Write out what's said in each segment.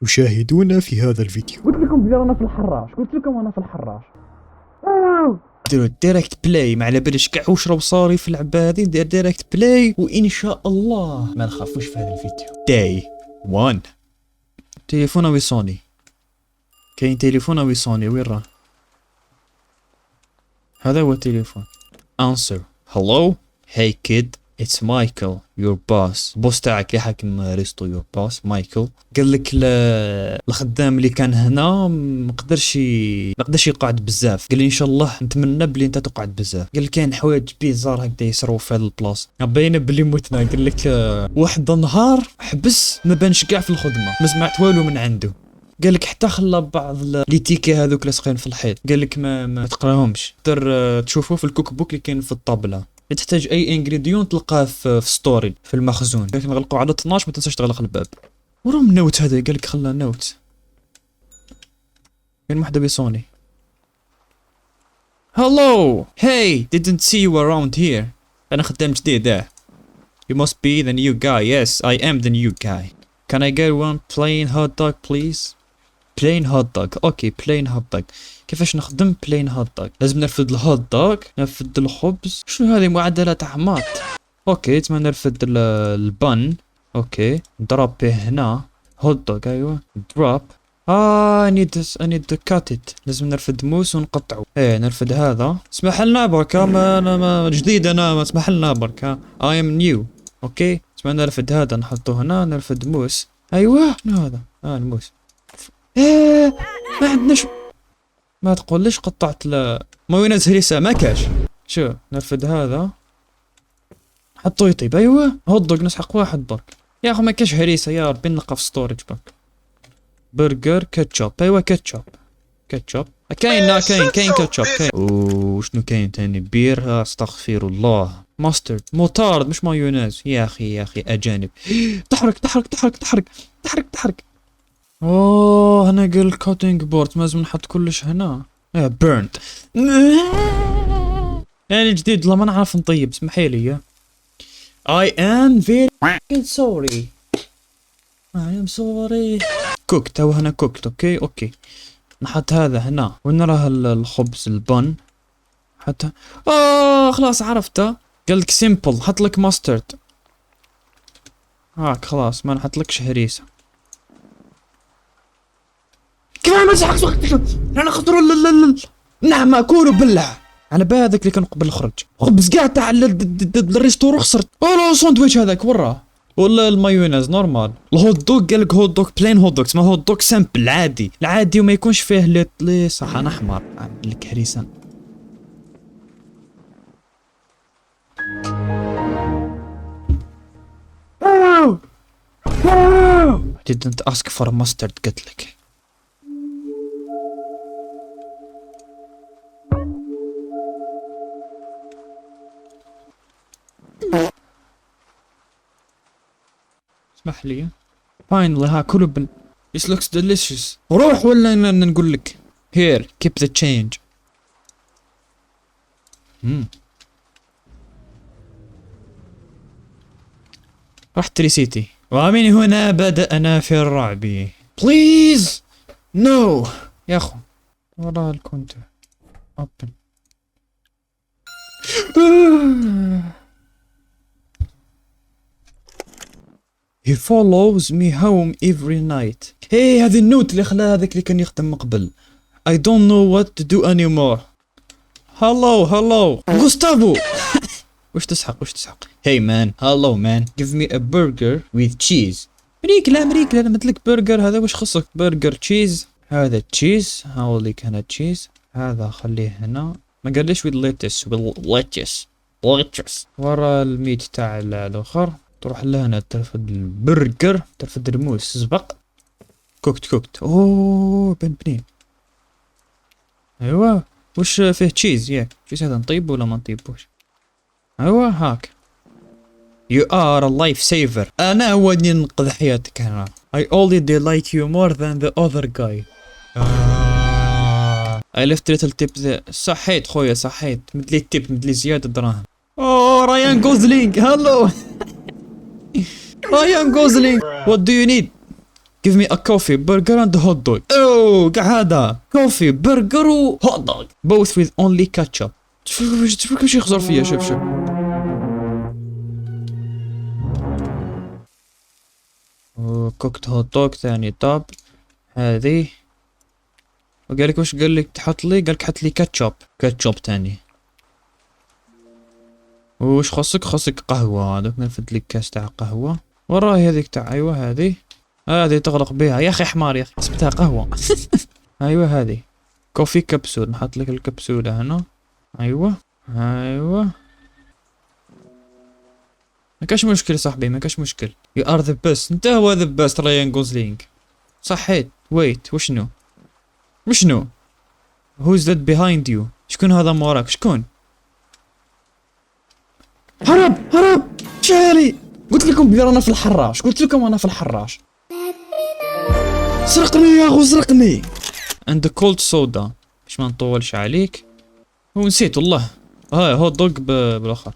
تشاهدون في هذا الفيديو. قلت لكم بلي رانا في الحراش، قلت لكم انا في الحراش. ديروا ديريكت بلاي، ما على باليش كاع واش راهو صاري في اللعبه هذه. ندير ديريكت بلاي وان شاء الله ما نخافوش في هذا الفيديو. داي 1 تليفون وي سوني. كاين تليفون وي سوني، وين راه؟ هذا هو التليفون. answer hello hey kid it's Michael your boss. بوس تاعك اللي حاكم ريستو your boss مايكل. قال لك الخدام اللي كان هنا ما قدرش يقعد بزاف. قال لي ان شاء الله نتمنى بلي انت تقعد بزاف. قال لك كاين حوايج بيزار هكذا يصراو في هذا البلاصه. باينه بلي متنا. قال لك واحد النهار حبس ما بانش كاع في الخدمه، ما سمعت والو من عنده. قال لك حتى خلى بعض لي تيكي هذوك لاصقين في الحيط. قال لك ما تقراهمش، تقدر تشوفوه في الكوك بوك اللي كاين في الطابله. تحتاج اي انغريديون تلقاه في ستوري في المخزون. قال لك نغلقوا على 12، ما تنساش تغلق الباب. وراه النوت هذا قال لك خلى نوت. كاين وحده بيسوني. hello hey didn't see you around here. انا خدام جديد. you must be the new guy. yes I am the new guy. can I get one plain hot dog please. plain hot dog. اوكي plain hot dog. كيفاش نخدم plain hot dog؟ لازم نرفد الهوت دوغ، نرفد الخبز. شنو هذه معادلات اعماط؟ اوكي تما نرفد البن. اوكي نضرب به هنا هوت دوغ. ايوه دروب. I need to cut it. لازم نرفد موس ونقطعه. نرفد هذا. اسمح لنا برك، ما جديد انا، ما اسمح لنا برك. I am new. اوكي تما نرفد هذا نحطه هنا، نرفد موس. ايوه شنو هذا؟ الموس. ما عندناش. ما تقوليش قطعت مايونيز هريسه ما كاش. شو نرفد هذا حطو يطيب. ايوه هوت دوغ نسحق واحد برك. يا اخو ما كاش هريسه يا ربي، نلقى في ستورج برك. برجر كاتشوب. ايوه كاتشوب كاين كاتشوب كاين. وشنو كاين تاني؟ بير. استغفر الله. ماسترد موتارد مش مايونيز. يا اخي اجانب. تحرك. اوه هنا قال كوتينج بورد، لازم نحط كلش هنا. بيرنت. يعني جديد والله ما نعرف نطيب، اسمحي لي. I am very sorry. كوكت. هو هنا كوكت. اوكي نحط هذا هنا. وين راه الخبز البن؟ حتى خلاص عرفته. قال لك سيمبل، حط لك ماسترد. خلاص ما نحط لكش هريسه. كيف ما نسحق وقتك؟ انا خطر نعم اكون بالله على بالك اللي كان قبل الخرج. خبز كاع تاع الريستورو خسرت. لا ساندويتش هذاك وراه ولا المايونيز نورمال. الهوت دوغ قال لك هوت دوغ بلين هوت دوغ، اسمه هوت دوغ سامبل العادي وما يكونش فيه لي صحن احمر. عامل لك هريسه. didn't ask for mustard. قلت لك اسمح لي. finally كله this looks delicious. روح ولا نقول لك here keep the change. رحت ريسيتي. ومن هنا بدأنا في الرعب. please no يا اخو. ورا الكونتر open. he follows me home every night. هذه النوت اللي خلاها هذاك اللي كان يخدم قبل. I don't know what to do anymore. hello غوستافو. وش تسحق؟ hey man hello man give me a burger with cheese. مريكلا انا مثلك برجر. هذا وش خصك؟ برجر تشيز. هذا تشيز. هاوليك هنا تشيز. هذا خليه هنا. ما قاليش with lettuce. ورا الميت تاع الاخر. تروح لهنا ترفد البرجر، ترفد الموس سبق. كوكت. بنين. ايوه وش فيه تشيز؟ ياك تشيز هذا نطيبه ولا ما نطيبوش؟ ايوه هاك. You are a life saver. انا هو اللي ننقذ حياتك هنا. I already like you more than the other guy. I left little tip there. صحيت خويا صحيت. مدلي تيب مدلي زيادة دراهم. رايان غوزلينج. هلو رايان غوزلينج. What do you need? give me a coffee burger and hot dog. اوه كاع هذا coffee burger و hot dog both with only ketchup. شوف كيفاش يخزر فيا. شوف كوكت هوت دوغ ثاني طاب هذه. وقال لك واش قال لك تحط لي؟ قال لك حط لي كاتشوب ثاني. واش خاصك قهوه. دوك نرفد لك كاس تاع قهوه. وراهي هذيك تاع ايوه هذه تغلق بها يا اخي حمار يا اخي اسمتها قهوه. ايوه هذه كوفي كبسول. نحط لك الكبسوله هنا. ايوه ما كاش مشكل صاحبي ما كاش مشكل. يو ار ذا بيست. انت هو ذا بيست رايان غوزلينغ. صحيت. ويت وشنو who's that behind you؟ شكون هذا موراك؟ شكون؟ هرب شاري. قلت لكم بلي رانا في الحراش. انا في الحراش. سرقني يا اخو سرقني. عند كولد صودا باش ما نطولش عليك. ونسيت والله. هاي هوت دوغ بالاخر.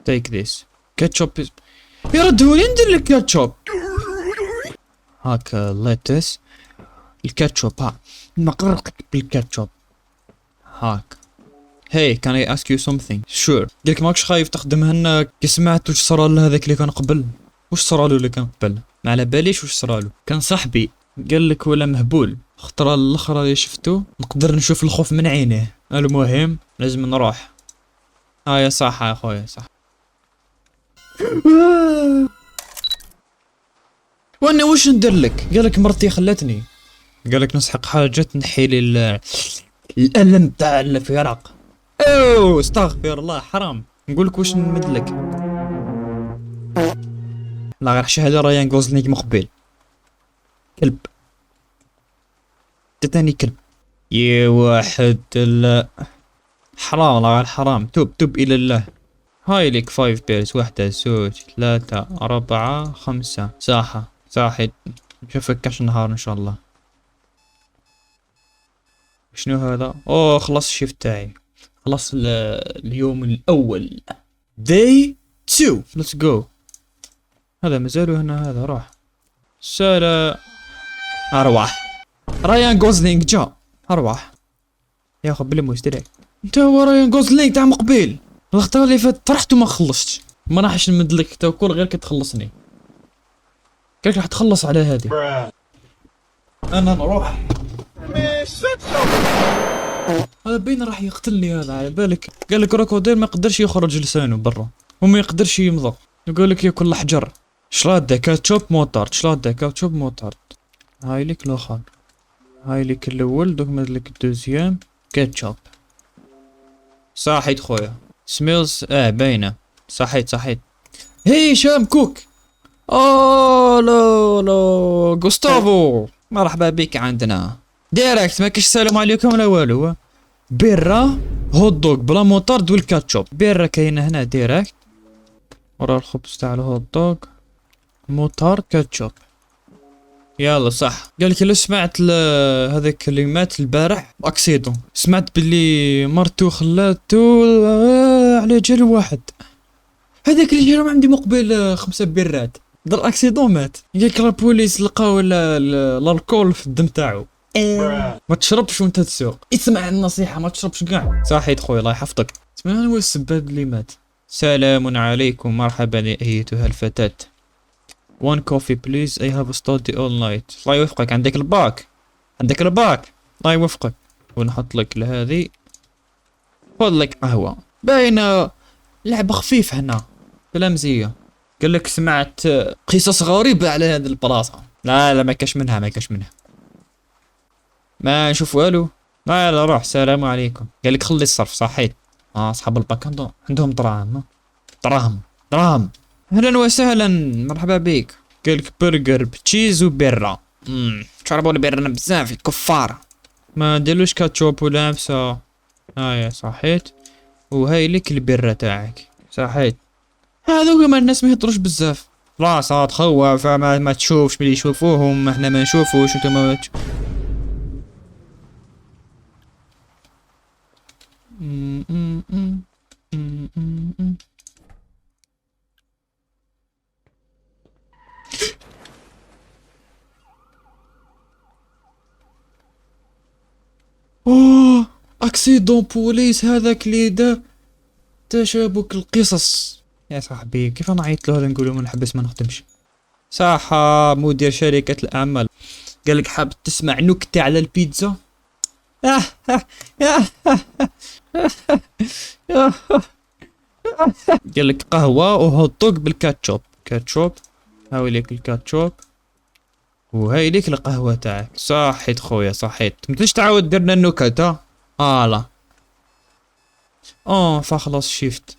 تيك ذيس كاتشوب. يا ردهولي ندير لك كاتشوب. هاك ليتس الكاتشوب. ها نقرقك بالكاتشوب. هاك. هاي كان اي اسك يو سمثينغ؟ شور. قالك ماكش خايف تخدمهن كي سمعت واش صرا له هذاك اللي كان قبل؟ واش صرا له اللي كان قبل؟ ما على باليش واش صرا له. كان صاحبي قال لك ولا مهبول. خطره الاخرى اللي شفتو نقدر نشوف الخوف من عينيه. المهم لازم نروح. يا صح يا خويا صح. وانا واش ندير لك؟ قالك مرتي خلتني. قالك نسحق حاجه تنحي لي الالم تاع الفراق. اوه استغفر الله حرام. نقول لك واش نمدلك. لا غير شهاده رايان غوزلينغ مقبل. كلب. تاني كلب. يا واحد لا حرام لا غير حرام. توب الى الله. هاي ليك 5 بيرز. 1 2 3 4 5 صاحي. نشوفك كاش نهار ان شاء الله. شنو هذا؟ اوه خلص الشيفت تاعي. خلص اليوم الاول. داي 2 ليتس جو. هذا مازالوا هنا. هذا روح سلام. ارواح. رايان غوزلينغ جا. ارواح ياخذ بالموس ديريكت. انت هو رايان غوزلينغ تاع مقبل. الخطره اللي فات طرحت وما خلصتش. ما راحش نمدلك توكل غير كي تخلصني. كيف راح تخلص على هذه؟ انا نروح. هذا بين راح يقتلني. هذا على بالك قال لك كروكوديل ما يقدرش يخرج لسانه برا وما يقدرش يمضغ. يقول لك ياكل الحجر. شلاده كاتشوب موطارد. هاي لك الاخر. هاي لك الاول. دوك مدلك الدوزيام كاتشوب. صحيت خويا. سميلز باينه. صحيت. هي شام كوك. لا غوستافو مرحبا بك عندنا ديريكت. ما كاش السلام عليكم ولا والو. بيرا هوت دوغ بلا موطارد والكاتشوب. بيرا كاينه هنا ديريكت. ورا الخبز تاع الهوت دوغ موطارد كاتشوب. يلا صح. قالك لو سمعت هذاك اللي مات البارح اكسيدون. سمعت باللي مرتو خلاتو على جال واحد. هذاك اللي جا عندي مقبل 5 بيرات دار اكسيدون مات. قالك البوليس لقاو الالكول في الدم تاعو. ما تشربش وانت تسوق. اسمع النصيحه ما تشربش كاع. صحيت خويا الله يحفظك. اسمع هو السباب اللي مات. سلام عليكم مرحبا ايتها الفتاة. One coffee please. I have study all night. الله يوفقك. عندك الباك. الله يوفقك. ونحط لك لهذه. خذ لك قهوة. باينة لعبة خفيفة هنا بلا مزية. قال لك سمعت قصص غريبة على هذه البلاصة. لا ما كاش منها. ما نشوف والو. لا روح. سلام عليكم. قال لك خلي الصرف. صحيت. اصحاب الباك عندهم دراهم. اهلا وسهلا مرحبا بك. قال لك برجر بتشيز وبيرة. شربوا لي بيرة بزاف الكفار. ما ديروش كاتشوب ولا نفسه. يا صحيت. وهاي لك البيرة تاعك. صحيت. هذوك ما الناس ما يهضروش بزاف. خلاص تخوف. ما تشوفش بلي يشوفوهم احنا ما نشوفوش انت ما اكسيدون بوليس هذاك اللي دا تشابك القصص. يا صاحبي كيف نعيط له هذا نقول له ما نحبس ما نخدمش. صح مدير شركة الأعمال قال لك حاب تسمع نكتة على البيتزا. قال لك قهوة وهوت دوغ بالكاتشوب. كاتشوب هاوي ليك الكاتشوب وهاي ليك القهوة تاعك. صحيت خويا صحيت. متليش تعاود درنا النكت ها. لا فخلاص شيفت.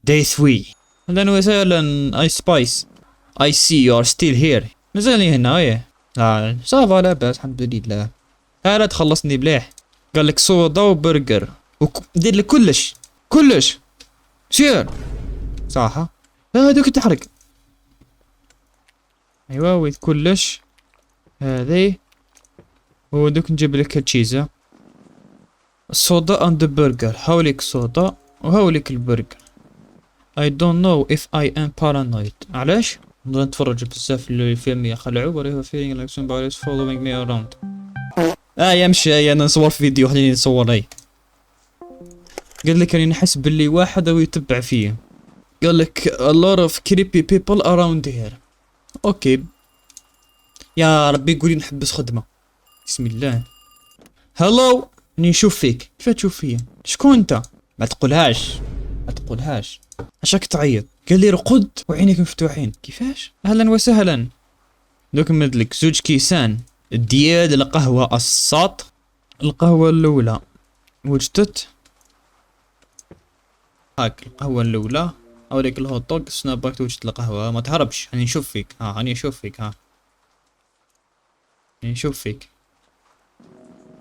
Day 3. اهلا وسهلا اي سبايس. I see you are still here. مازالني هنا ايه. صافا لاباس الحمد لله. هلا تخلصني مليح. قال لك صودا وبرجر دير لك كلش سير صح. هذوك تحرق. ايوا ويذ كلش هذي ودوك نجيب لك التشيزة الصودا اند برجر. هاوليك صودا وهاوليك البرجر. I don't know if I am paranoid. علاش؟ نتفرج بزاف الفيلم يخلعوا ولا feeling like somebody is following me around. يمشي انا نصور فيديو خليني نصور اي. قال لك راني نحس باللي واحد او يتبع فيه. قال لك a lot of creepy people around here. اوكي يا ربي قولي نحبس خدمة. بسم الله. هلو راني نشوف فيك. كيف تشوف فيا؟ شكون انت؟ ما تقولهاش اشاك تعيط. قال لي رقد وعينيك مفتوحين. كيفاش؟ اهلا وسهلا. دوك نمدلك زوج كيسان ديال القهوة الساط. القهوة الأولى وجدت هاك القهوة الأولى أوريك الهوت دوغ سنابك توجد القهوة. ما تهربش هاني نشوف فيك. هاني نشوف فيك هاني نشوف فيك.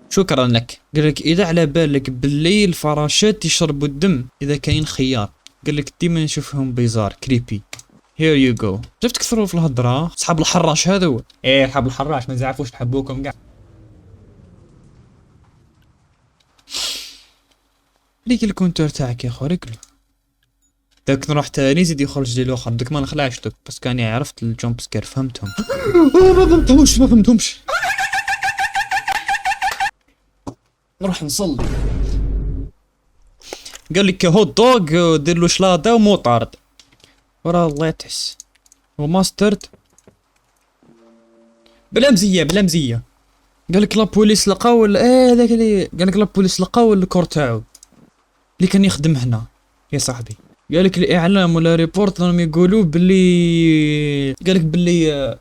شكرا لك. قالك إذا على بالك باللي الفراشات يشربوا الدم إذا كاين خيار. قالك ديما نشوفهم بيزار كريبي. Here you go. شفت كثروا في الهضرة صحاب الحراش هذو. ايه صحاب الحراش ما نزعفوش نحبوكم كاع. ريك الكونتور تاعك يا خو ريكلو. داك نروح تاني زيد يخرج لي الاخر. دوك ما نخلعش دوك بس كاني عرفت الجومب سكير فهمتهم. ما فهمتهمش. نروح نصلي. قال لك هوت دوغ دير له شلاضه ومطارد ورا الليتس وماسترد بلا مزيه. قال لك لابوليس لقاو هذاك اللي قال لك لابوليس لقاو الكور تاعو اللي كان يخدم هنا يا صاحبي. قال لك الاعلام ولا ريبورت راهم يقولوا باللي قال لك باللي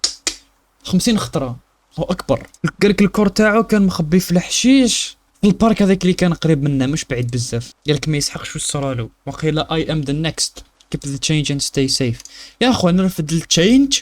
50 خطره هو اكبر. قال لك الكور تاعو كان مخبي في الحشيش في البارك هذاك اللي كان قريب منا مش بعيد بزاف. قال لك ما يسحقش واش صرالو. وقيل I am the next keep the change and stay safe. يا اخو نرفد التشينج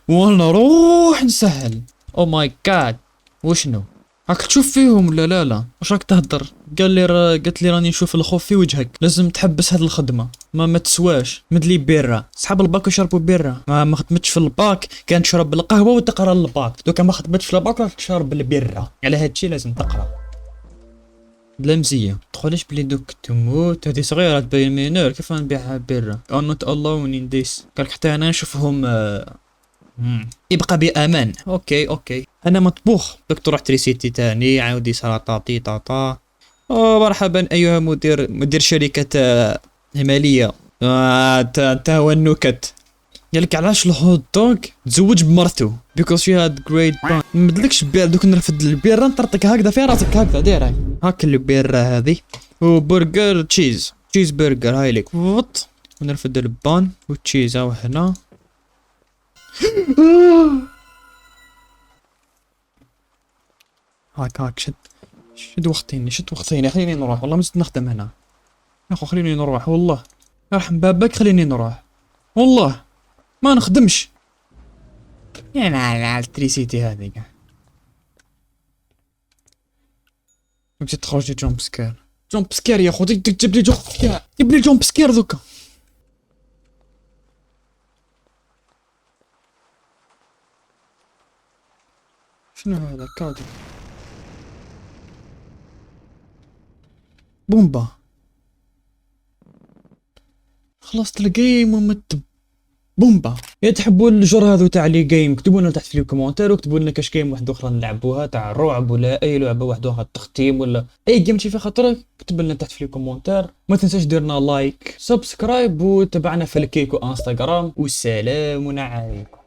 ونروح نسهل. او ماي جاد وشنو راك تشوف فيهم ولا لا واش راك تهدر؟ قالت لي راني نشوف الخوف في وجهك لازم تحبس هذه الخدمه ما تسواش. مدلي بيرة صحاب الباك يشربوا بيرة. ما خدمتش في الباك كانت تشرب القهوه وتقرا الباك. دوكا ما خدمتش في الباك راك تشرب البيرة. على هادشي لازم تقرا بلا مزيه. تقوليش بلي دوك تموت هذه صغيره تبين مينور كيف نبيعها بيرة. او نوت alone in this. قالك حتى انا نشوفهم يبقى بامان. اوكي انا مطبوخ. دوك تروح تريسيتي تاني عاودي سلطاتي طاطا. مرحبا ايها مدير شركه ماليه. انت هو النكت. قالك علاش الهوت دوغ تزوج بمرتو because she had great bond. مدلكش بير دوك نرفد البيره نطرطك هكذا في راسك هكذا دايره هاك البيره هذه. وبرجر تشيز برجر هاي لك فوت ونرفد البان والتشيز هاو هنا. هاك شد وقتيني خليني نروح والله مزيد نخدم هنا يا اخو. خليني نروح والله يرحم بابك. خليني نروح والله ما نخدمش. يعني على التريسيتي هذه كاع نمشي تخرج جومب سكير يا خو. تجيب لي جومب سكير دوكا. شنو هذا كادو بومبا. خلصت الجيم بومبا. يا تحبوا الجر هذو تاع لي جيم كتبوا لنا تحت في الكومنتات، وكتبوا لنا كاش جيم واحد اخرى نلعبوها تاع الرعب ولا اي لعبه واحده اخرى تختيم ولا اي جيم تجي في خاطرك، كتب لنا تحت في الكومنتات. ما تنساش ديرنا لايك سبسكرايب وتابعنا في الكيك وانستغرام، والسلام عليكم.